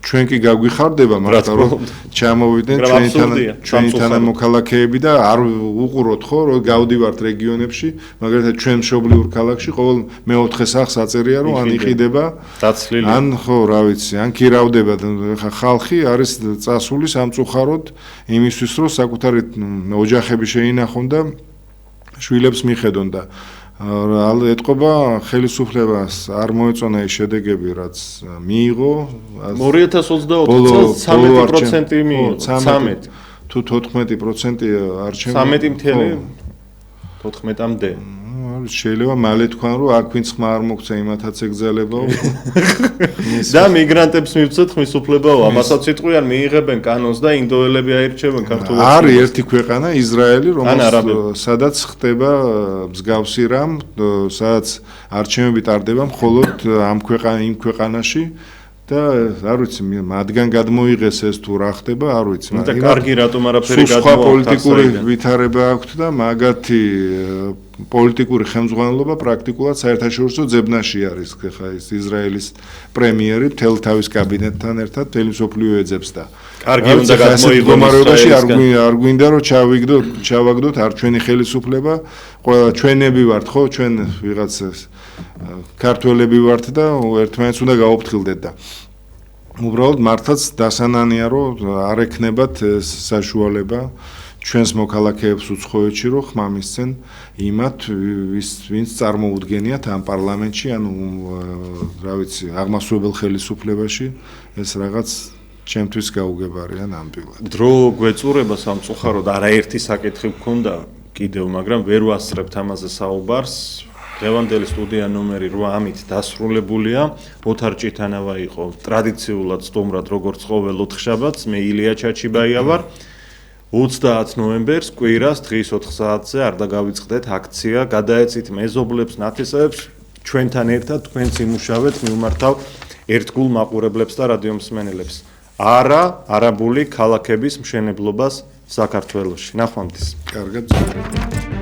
ჩვენ კი გაგვიხარდება მართლა რომ ჩამოვიდნენ ჩვენი თანამოქალაქეები და არ უყუროთ ხო რომ გავდივართ რეგიონებში, მაგალითად ჩვენ მშობლიურ ქალაქში ყოველ მეოთხე სახლს აწერია რომ ან იყიდება დაცლილი ან ხო რა ვიცი ან გირავდება. ხა ხალხი არის წასული სამწუხაროდ იმისთვის რომ საკუთარი ოჯახები შეინახონ და შვილებს მიხედონ და ეთყობა ხელისუფლებას არ მოეწონა ეს შედეგები რაც მიიღო 2024 წელს 13% მიიღო 13 თუ 14% არჩევანი 13 14-მდე შეიძლება მალე თქვან რომ აქ ვინც ხმა არ მოგცა იმათაც ეგზალებაო და მიგრანტებს მივცეთ ხმის უფლებაო ამასაც იტყვიან მიიღებენ კანონს და ინდოელები აირჩევენ ქართულებს არის ერთი ქვეყანა ისრაელი სადაც ხდება მსგავსი რამ სადაც არჩევნები ტარდება მხოლოდ იმ ქვეყანაში და არ ვიცი მათგან გადმოიღეს ეს თუ რა ხდება არ ვიცი და კარგი რატომ არაფერი გადმოიღეს სხვა პოლიტიკური ვითარება აქვთ და მაგათი პოლიტიკური ხელმძღვანელობა პრაქტიკულად საერთაშორისო ძებნაში არის ხა ეს ისრაელის პრემიერი მთელ თავის კაბინეტთან ერთად მთელი მსოფლიო ეძებს და კარგი უნდა გადმოიღოს არ გვინდა რომ ჩავაგდოთ არ ჩვენი ხელისუფლება ყველა ჩვენები ვართ ხო ჩვენ ვიღაცას ქართველები ვართ და ერთმანეთს უნდა გაუფრთხილდეთ და უბრალოდ მართლაც დასანანია რომ არ ექნებათ საშუალება ჩვენს მოქალაქეებს უცხოეთში რომ ხმა მისცენ იმათ ვინც წარმოუდგენიათ ამ პარლამენტში ანუ რა ვიცი აღმასრულებელ ხელისუფლებაში ეს რაღაც ჩემთვის გაუგებარია ნამდვილად დრო გვეწურება სამწუხაროდ არაერთი საკითხი გქონდა კიდევ მაგრამ ვერ ვასწრებთ ამაზე საუბარს დღევანდელი სტუდია ნომერი 8 ამით დასრულებულია ოთარ ჭიტანავა იყო ტრადიციულად სტუმრად როგორც ყოველ ოთხშაბათს მე ილია ჩაჩიბაია ვარ 30 ნოემბერს კვირას დღის 4 საათზე არ დაგავიწყდეთ აქცია გადაეცით მეზობლებს ნათესავებს ჩვენთან ერთად თქვენც იმუშავეთ მიმართავ ერთგულ მაყურებლებს და რადიომსმენელებს არაბული ქალაქების მშენებლობას საქართველოში ნახვამდის კარგად